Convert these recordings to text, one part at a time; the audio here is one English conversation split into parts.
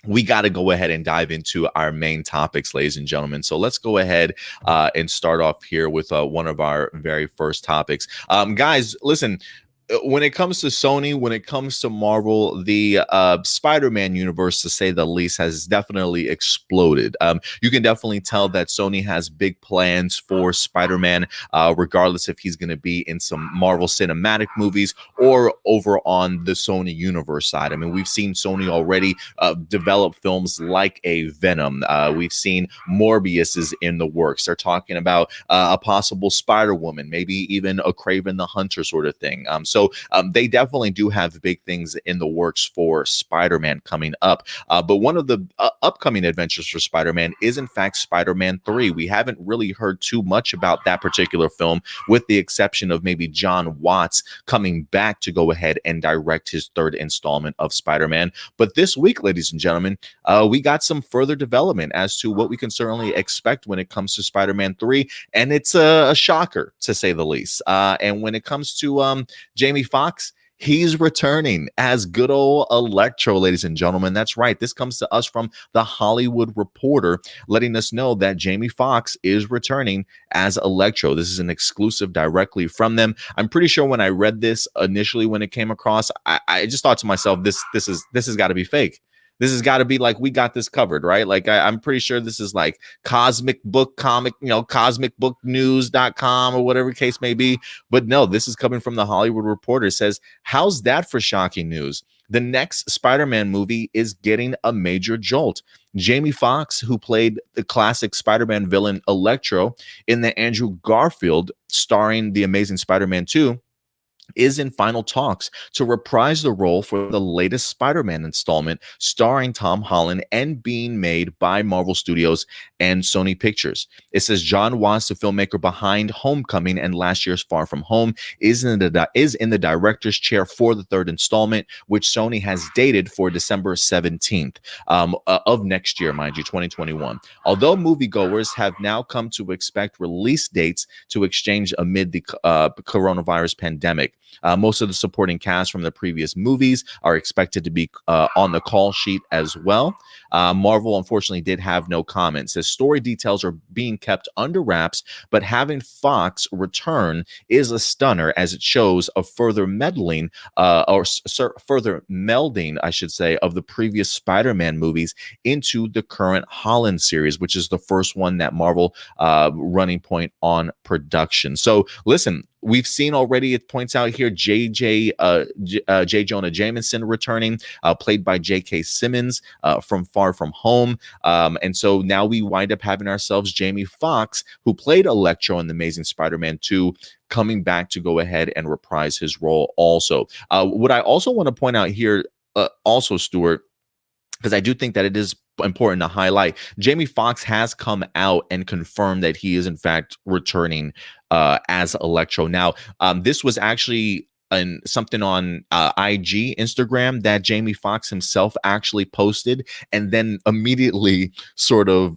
we got to go ahead and dive into our main topics, ladies and gentlemen. So let's go ahead and start off here with one of our very first topics. Guys, listen. When it comes to Sony, when it comes to Marvel, the Spider-Man universe, to say the least, has definitely exploded. You can definitely tell that Sony has big plans for Spider-Man, regardless if he's going to be in some Marvel cinematic movies or over on the Sony universe side. I mean, we've seen Sony already develop films like a Venom. We've seen Morbius is in the works. They're talking about a possible Spider-Woman, maybe even a Kraven the Hunter sort of thing. So they definitely do have big things in the works for Spider-Man coming up. But one of the upcoming adventures for Spider-Man is, in fact, Spider-Man 3. We haven't really heard too much about that particular film, with the exception of maybe John Watts coming back to go ahead and direct his third installment of Spider-Man. But this week, ladies and gentlemen, we got some further development as to what we can certainly expect when it comes to Spider-Man 3. And it's a shocker, to say the least. And when it comes to Jamie Foxx, he's returning as good old Electro, ladies and gentlemen. That's right. This comes to us from The Hollywood Reporter, letting us know that Jamie Foxx is returning as Electro. This is an exclusive directly from them. I'm pretty sure when I read this initially, when it came across, I just thought to myself, this has got to be fake. This has got to be like, we got this covered, right? Like, I'm pretty sure this is like Cosmic Book Comic, cosmicbooknews.com or whatever case may be. But no, this is coming from The Hollywood Reporter. It says, how's that for shocking news? The next Spider-Man movie is getting a major jolt. Jamie Foxx, who played the classic Spider-Man villain Electro in the Andrew Garfield starring The Amazing Spider-Man 2, is in final talks to reprise the role for the latest Spider-Man installment starring Tom Holland and being made by Marvel Studios and Sony Pictures. It says John Watts, the filmmaker behind Homecoming and last year's Far From Home, is in the director's chair for the third installment, which Sony has dated for December 17th of next year, mind you, 2021. Although moviegoers have now come to expect release dates to exchange amid the coronavirus pandemic. Most of the supporting cast from the previous movies are expected to be on the call sheet as well. Marvel, unfortunately, did have no comments. The story details are being kept under wraps, but having Fox return is a stunner, as it shows a further meddling further melding, I should say, of the previous Spider-Man movies into the current Holland series, which is the first one that Marvel running point on production. So listen, we've seen already, it points out here, J. Jonah Jameson returning, played by J.K. Simmons from Far From Home. And so now we wind up having ourselves Jamie Foxx, who played Electro in The Amazing Spider-Man 2, coming back to go ahead and reprise his role also. What I also want to point out here, also, Stuart, because I do think that it is important to highlight, Jamie Foxx has come out and confirmed that he is in fact returning as Electro. Now, this was actually something on IG, Instagram, that Jamie Foxx himself actually posted and then immediately sort of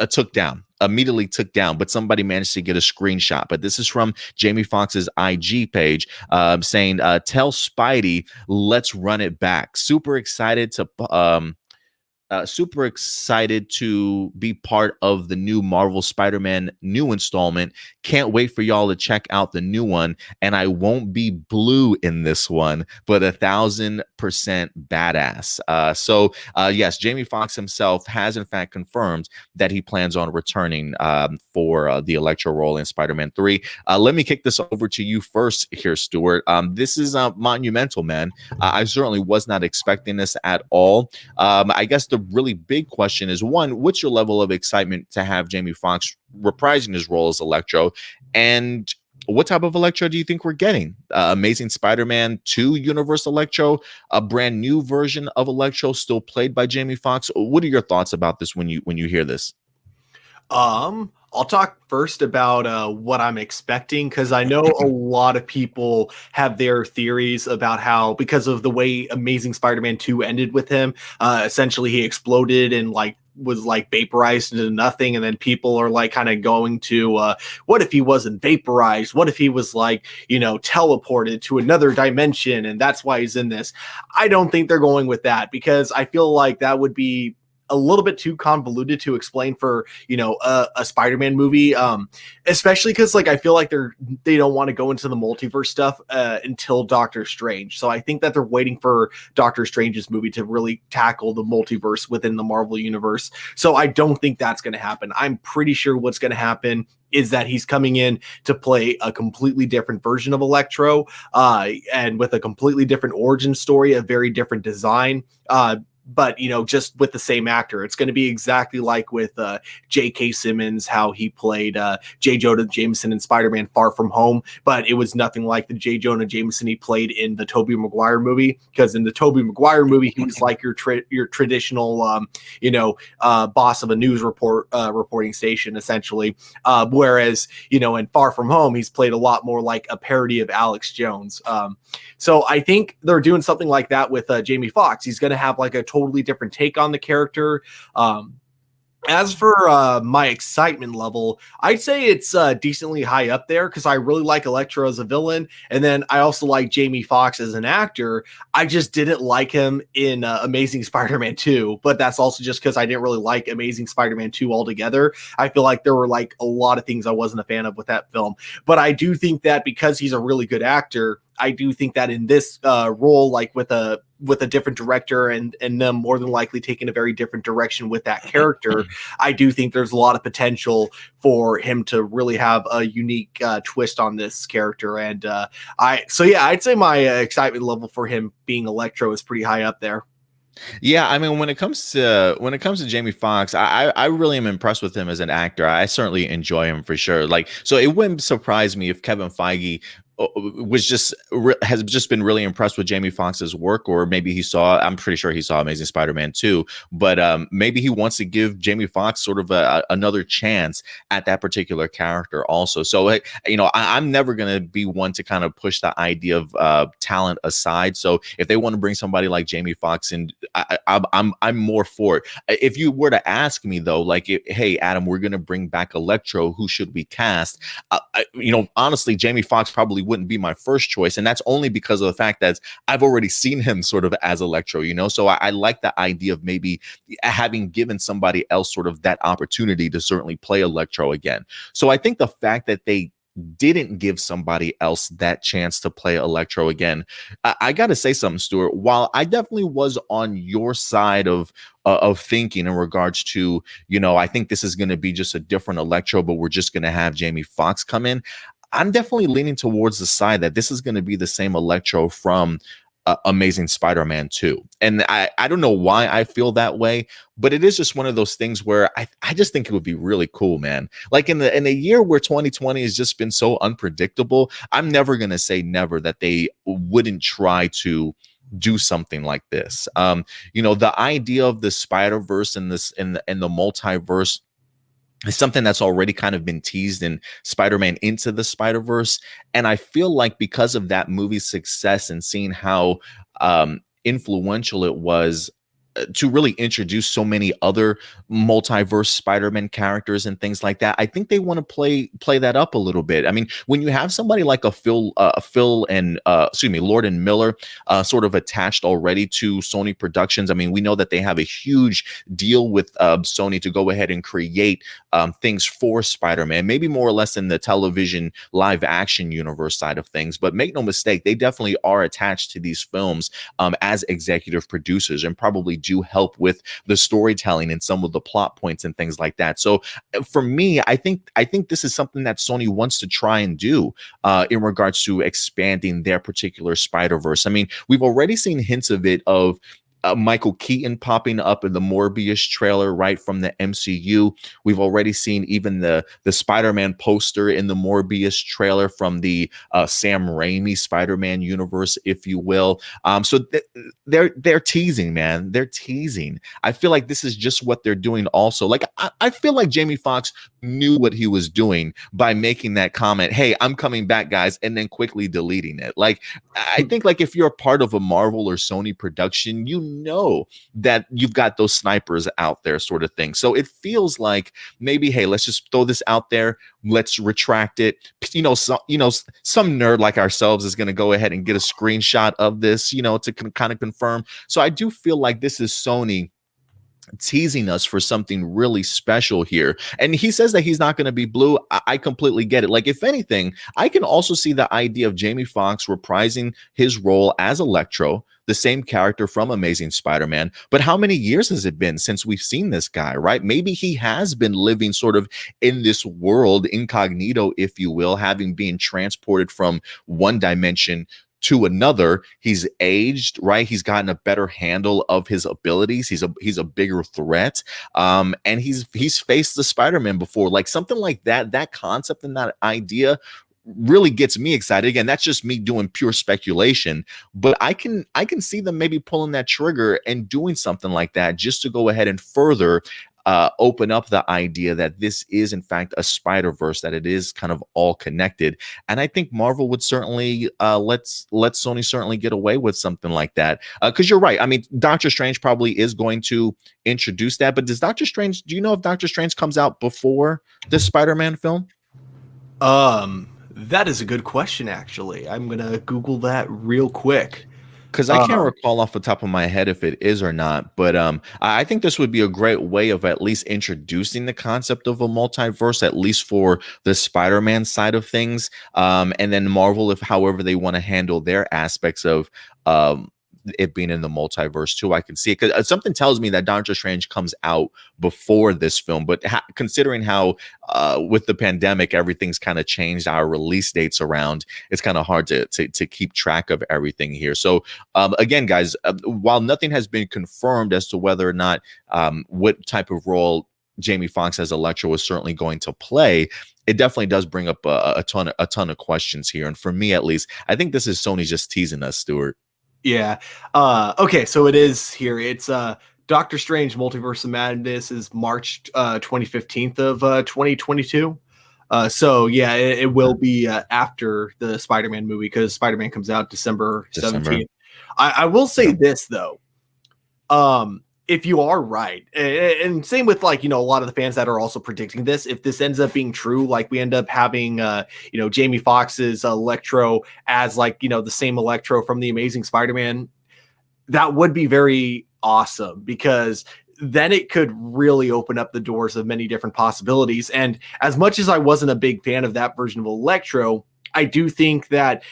took down, but somebody managed to get a screenshot. But this is from Jamie Foxx's IG page, saying, tell Spidey, let's run it back. Super excited to be part of the new Marvel Spider-Man new installment. Can't wait for y'all to check out the new one. And I won't be blue in this one, but 1,000% badass. So yes, Jamie Foxx himself has in fact confirmed that he plans on returning for the Electro role in Spider-Man 3. Let me kick this over to you first here, Stuart. This is monumental, man. I certainly was not expecting this at all. I guess the really big question is, one, what's your level of excitement to have Jamie Foxx reprising his role as Electro, and what type of Electro do you think we're getting? Amazing Spider-Man 2 Universe Electro, a brand new version of Electro still played by Jamie Foxx? What are your thoughts about this when you hear this? I'll talk first about what I'm expecting, because I know a lot of people have their theories about how, because of the way Amazing Spider-Man 2 ended with him, essentially he exploded and like was like vaporized into nothing, and then people are like kind of going to what if he wasn't vaporized? What if he was like, you know, teleported to another dimension and that's why he's in this? I don't think they're going with that, because I feel like that would be a little bit too convoluted to explain for, you know, a Spider-Man movie, especially because like I feel like they don't want to go into the multiverse stuff until Doctor Strange. So I think that they're waiting for Doctor Strange's movie to really tackle the multiverse within the Marvel universe. So I don't think that's going to happen. I'm pretty sure what's going to happen is that he's coming in to play a completely different version of Electro, and with a completely different origin story, a very different design. But you know, just with the same actor. It's going to be exactly like with J.K. Simmons, how he played J. Jonah Jameson in Spider-Man Far From Home, but it was nothing like the J. Jonah Jameson he played in the Tobey Maguire movie, because in the Tobey Maguire movie he was like your traditional boss of a news reporting station essentially, whereas you know in Far From Home he's played a lot more like a parody of Alex Jones. So I think they're doing something like that with Jamie Foxx. He's going to have like a totally different take on the character. As for my excitement level, I'd say it's decently high up there, because I really like Electro as a villain, and then I also like Jamie Foxx as an actor. I just didn't like him in Amazing Spider-Man 2, but that's also just because I didn't really like Amazing Spider-Man 2 altogether. I feel like there were like a lot of things I wasn't a fan of with that film, but I do think that because he's a really good actor, I do think that in this role, like with a different director and them more than likely taking a very different direction with that character, I do think there's a lot of potential for him to really have a unique twist on this character. And I'd say my excitement level for him being Electro is pretty high up there. Yeah, I mean, when it comes to Jamie Foxx, I really am impressed with him as an actor. I certainly enjoy him for sure. Like, so it wouldn't surprise me if Kevin Feige has just been really impressed with Jamie Foxx's work, or maybe I'm pretty sure he saw Amazing Spider-Man 2, but maybe he wants to give Jamie Foxx sort of another chance at that particular character also. So you know, I'm never going to be one to kind of push the idea of talent aside. So if they want to bring somebody like Jamie Foxx in, I'm more for it. If you were to ask me though, like, hey Adam, we're going to bring back Electro, who should we cast? You know, honestly, Jamie Foxx probably wouldn't be my first choice, and that's only because of the fact that I've already seen him sort of as Electro, you know. So I like the idea of maybe having given somebody else sort of that opportunity to certainly play Electro again. So I think the fact that they didn't give somebody else that chance to play Electro again, I got to say something, Stuart. While I definitely was on your side of thinking in regards to, you know, I think this is going to be just a different Electro, but we're just going to have Jamie Foxx come in, I'm definitely leaning towards the side that this is going to be the same Electro from Amazing Spider-Man 2. And I don't know why I feel that way, but it is just one of those things where I just think it would be really cool, man. Like in a year where 2020 has just been so unpredictable, I'm never going to say never that they wouldn't try to do something like this. You know, the idea of the Spider-Verse and the multiverse, it's something that's already kind of been teased in Spider-Man Into the Spider-Verse. And I feel like because of that movie's success and seeing how influential it was to really introduce so many other multiverse Spider-Man characters and things like that, I think they want to play that up a little bit. I mean, when you have somebody like a Phil and Lord and Miller sort of attached already to Sony Productions, I mean, we know that they have a huge deal with Sony to go ahead and create things for Spider-Man, maybe more or less in the television live action universe side of things. But make no mistake, they definitely are attached to these films as executive producers, and probably do help with the storytelling and some of the plot points and things like that. So for me, I think this is something that Sony wants to try and do in regards to expanding their particular Spider-Verse. I mean, we've already seen hints of it, of Michael Keaton popping up in the Morbius trailer right from the MCU. We've already seen even the Spider-Man poster in the Morbius trailer from the Sam Raimi Spider-Man universe, if you will. So they're teasing, man. They're teasing. I feel like this is just what they're doing also. Like, I feel like Jamie Foxx knew what he was doing by making that comment, hey, I'm coming back, guys, and then quickly deleting it. Like, I think, like, if you're a part of a Marvel or Sony production, you know that you've got those snipers out there, sort of thing. So it feels like maybe, hey, let's just throw this out there, let's retract it. Some nerd like ourselves is going to go ahead and get a screenshot of this, to kind of confirm. So I do feel like this is Sony teasing us for something really special here. And he says that he's not going to be blue. I completely get it. Like, if anything, I can also see the idea of Jamie Foxx reprising his role as Electro, the same character from Amazing Spider-Man. But how many years has it been since we've seen this guy, right? Maybe he has been living sort of in this world incognito, if you will, having been transported from one dimension to another. He's aged, right? He's gotten a better handle of his abilities. He's a bigger threat. And he's faced the Spider-Man before. Like, something like that, that concept and that idea really gets me excited. Again, that's just me doing pure speculation, but I can see them maybe pulling that trigger and doing something like that, just to go ahead and further open up the idea that this is in fact a Spider-Verse, that it is kind of all connected. And I think Marvel would certainly let Sony certainly get away with something like that, because you're right. I mean, Doctor Strange probably is going to introduce that, but do you know if Doctor Strange comes out before this Spider-Man film? That is a good question, actually. I'm gonna Google that real quick. Because I can't recall off the top of my head if it is or not, but I think this would be a great way of at least introducing the concept of a multiverse, at least for the Spider-Man side of things, and then Marvel, if however they want to handle their aspects of it being in the multiverse too. I can see it, because something tells me that Doctor Strange comes out before this film, but considering how with the pandemic everything's kind of changed our release dates around, it's kind of hard to keep track of everything here. So again, guys, while nothing has been confirmed as to whether or not what type of role Jamie Foxx as Electro is certainly going to play, it definitely does bring up a ton of questions here. And for me, at least, I think this is Sony just teasing us, Stuart. Yeah. Okay, so it is here. It's Doctor Strange Multiverse of Madness is March 2015th of 2022. So yeah, it will be after the Spider-Man movie, because Spider-Man comes out December 17th. I will say this though. If you are right, and same with, like, a lot of the fans that are also predicting this, if this ends up being true, like we end up having Jamie Foxx's Electro as, like, the same Electro from the Amazing Spider-Man, that would be very awesome, because then it could really open up the doors of many different possibilities. And as much as I wasn't a big fan of that version of Electro, I do think that,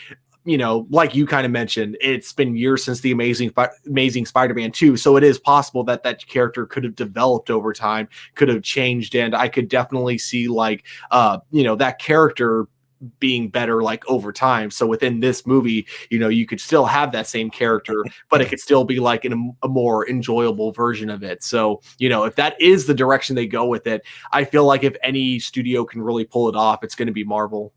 like you kind of mentioned, it's been years since the Amazing Spider-Man 2. So it is possible that that character could have developed over time, could have changed. And I could definitely see, like, that character being better, like, over time. So within this movie, you could still have that same character, but it could still be like in a more enjoyable version of it. So, if that is the direction they go with it, I feel like if any studio can really pull it off, it's going to be Marvel.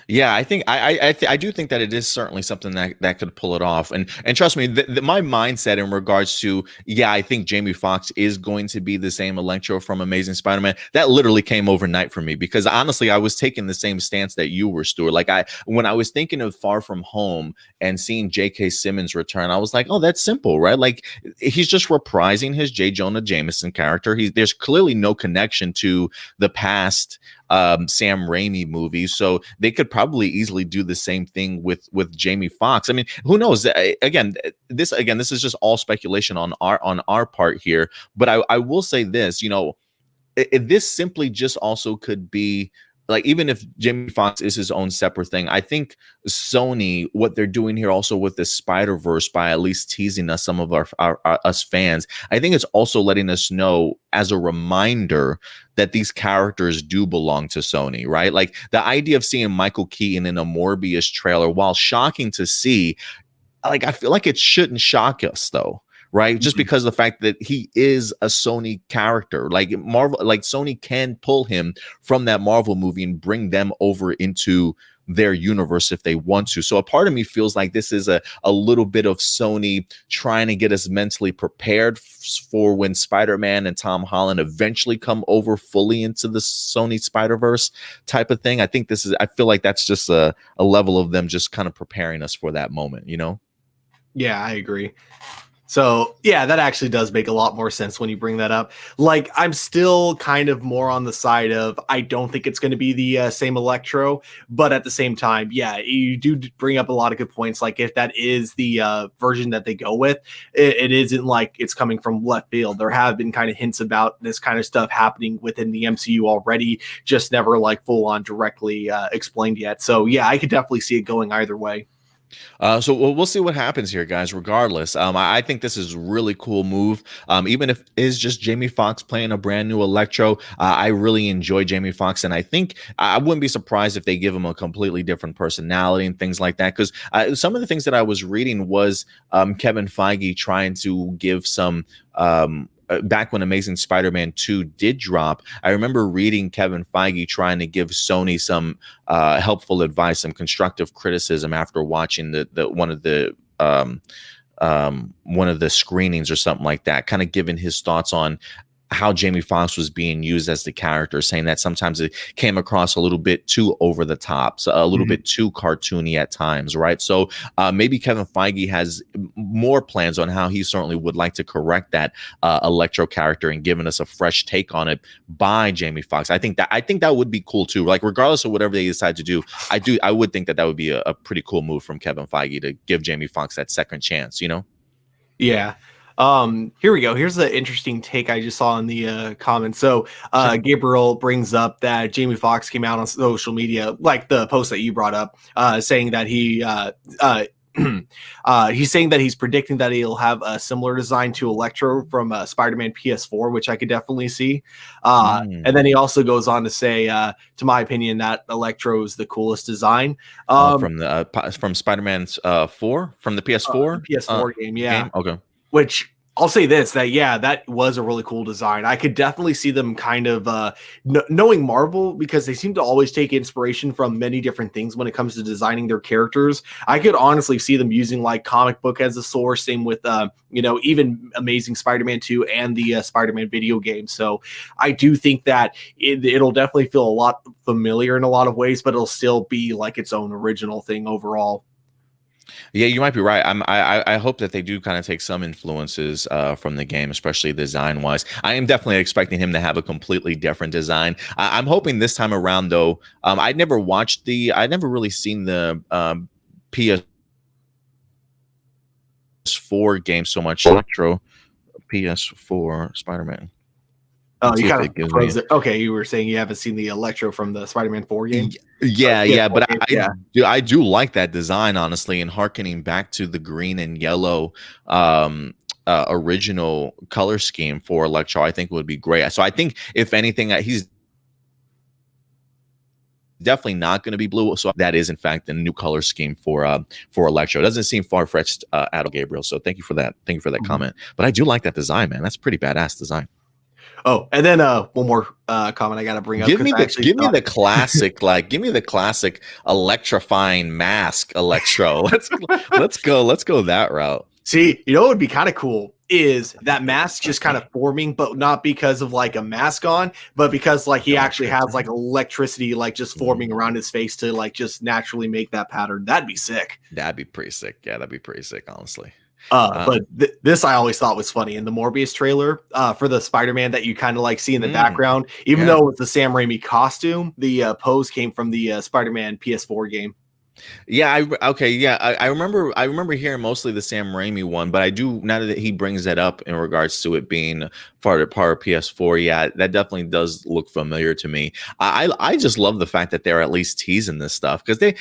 Yeah, I think I do think that it is certainly something that could pull it off, and trust me, my mindset in regards to, yeah, I think Jamie Foxx is going to be the same Electro from Amazing Spider-Man, that literally came overnight for me, because honestly, I was taking the same stance that you were, Stuart. Like, when I was thinking of Far From Home and seeing J.K. Simmons return, I was like, oh, that's simple, right? Like, he's just reprising his J. Jonah Jameson character. There's clearly no connection to the past Sam Raimi movie, so they could probably easily do the same thing with Jamie Foxx. I mean, who knows? Again, this is just all speculation on our part here, but I will say this, this simply just also could be, like, even if Jamie Foxx is his own separate thing, I think Sony, what they're doing here also with the Spider-Verse, by at least teasing us, some of our us fans, I think it's also letting us know, as a reminder, that these characters do belong to Sony, right? Like, the idea of seeing Michael Keaton in a Morbius trailer, while shocking to see, like, I feel like it shouldn't shock us though, right? Just because of the fact that he is a Sony character. Like, Marvel, like, Sony can pull him from that Marvel movie and bring them over into their universe if they want to. So a part of me feels like this is a little bit of Sony trying to get us mentally prepared for when Spider-Man and Tom Holland eventually come over fully into the Sony Spider-Verse type of thing. I feel like that's just a level of them just kind of preparing us for that moment, Yeah, I agree. So yeah, that actually does make a lot more sense when you bring that up. Like, I'm still kind of more on the side of I don't think it's going to be the same Electro, but at the same time, yeah, you do bring up a lot of good points. Like, if that is the version that they go with, it isn't like it's coming from left field. There have been kind of hints about this kind of stuff happening within the MCU already, just never like full on directly explained yet. So yeah, I could definitely see it going either way. So we'll see what happens here, guys. Regardless, I think this is a really cool move. Even if it is just Jamie Foxx playing a brand new Electro, I really enjoy Jamie Foxx, and I think I wouldn't be surprised if they give him a completely different personality and things like that. Because some of the things that I was reading was Kevin Feige trying to give some. Back when Amazing Spider-Man 2 did drop, I remember reading Kevin Feige trying to give Sony some helpful advice, some constructive criticism after watching the one of the screenings or something like that, kind of giving his thoughts on how Jamie Foxx was being used as the character, saying that sometimes it came across a little bit too over the top, so a little bit too cartoony at times, right? So maybe Kevin Feige has more plans on how he certainly would like to correct that Electro character and giving us a fresh take on it by Jamie Foxx. I think that would be cool too. Like, regardless of whatever they decide to do, I would think that would be a pretty cool move from Kevin Feige to give Jamie Foxx that second chance, you know? Yeah. Here we go. Here's the interesting take I just saw in the comments. So Gabriel brings up that Jamie Foxx came out on social media, like the post that you brought up, saying that he's saying that he's predicting that he'll have a similar design to Electro from Spider-Man PS4, which I could definitely see. And then he also goes on to say, to my opinion, that Electro is the coolest design. From Spider-Man's 4 from the PS4 PS4 game, yeah. Okay. Which I'll say this, that yeah, that was a really cool design. I could definitely see them kind of knowing Marvel, because they seem to always take inspiration from many different things when it comes to designing their characters. I could honestly see them using like comic book as a source, same with even Amazing Spider-Man 2 and the Spider-Man video game. So I do think that it'll definitely feel a lot familiar in a lot of ways, but it'll still be like its own original thing overall. Yeah, you might be right. I hope that they do kind of take some influences from the game, especially design wise. I am definitely expecting him to have a completely different design. I'm hoping this time around, though. I'd never really seen the PS4 game so much. Electro PS4 Spider-Man. Oh, you kind of froze it. Okay, you were saying you haven't seen the Electro from the Spider-Man 4 game? Yeah, but I do like that design, honestly, and harkening back to the green and yellow original color scheme for Electro, I think would be great. So I think, if anything, he's definitely not going to be blue. So that is, in fact, the new color scheme for Electro. It doesn't seem far-fetched at all, Gabriel. So thank you for that. Thank you for that comment. But I do like that design, man. That's a pretty badass design. Oh, and then one more comment I got to bring up. Give me the classic electrifying mask Electro. Let's go that route. See, what would be kind of cool is that mask just kind of forming, but not because of like a mask on, but because like he actually has like electricity like just forming around his face to like just naturally make that pattern. That'd be sick. That'd be pretty sick. Yeah, that'd be pretty sick, honestly. But this I always thought was funny in the Morbius trailer for the Spider-Man that you kind of like see in the background, even though it's the Sam Raimi costume, the pose came from the Spider-Man PS4 game. Yeah, I remember hearing mostly the Sam Raimi one, but I do, now that he brings that up in regards to it being part of PS4, yeah, that definitely does look familiar to me. I just love the fact that they're at least teasing this stuff, because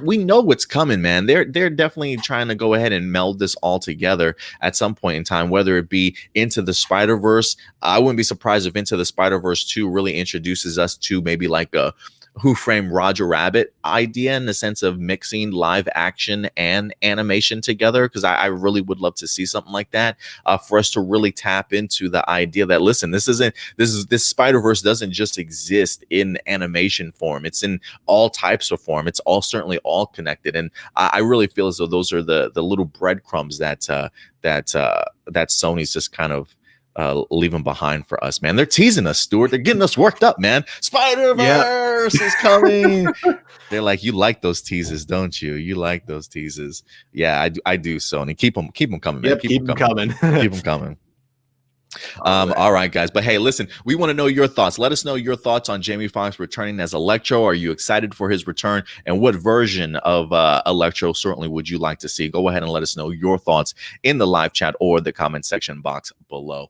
we know what's coming, man. They're definitely trying to go ahead and meld this all together at some point in time, whether it be Into the Spider-Verse. I wouldn't be surprised if Into the Spider-Verse 2 really introduces us to maybe like a Who Framed Roger Rabbit idea, in the sense of mixing live action and animation together, because I really would love to see something like that, for us to really tap into the idea that, listen, this Spider-Verse doesn't just exist in animation form. It's in all types of form. It's certainly all connected, and I really feel as though those are the little breadcrumbs that Sony's just kind of leave them behind for us, man. They're teasing us, Stuart. They're getting us worked up, man. Spider-Verse is coming. They're like, you like those teases, don't you? You like those teases. Yeah, I do, Sony. Keep them coming, man. Yep, keep them coming. Keep them coming. All right, guys. But hey, listen, we want to know your thoughts. Let us know your thoughts on Jamie Foxx returning as Electro. Are you excited for his return? And what version of Electro certainly would you like to see? Go ahead and let us know your thoughts in the live chat or the comment section box below.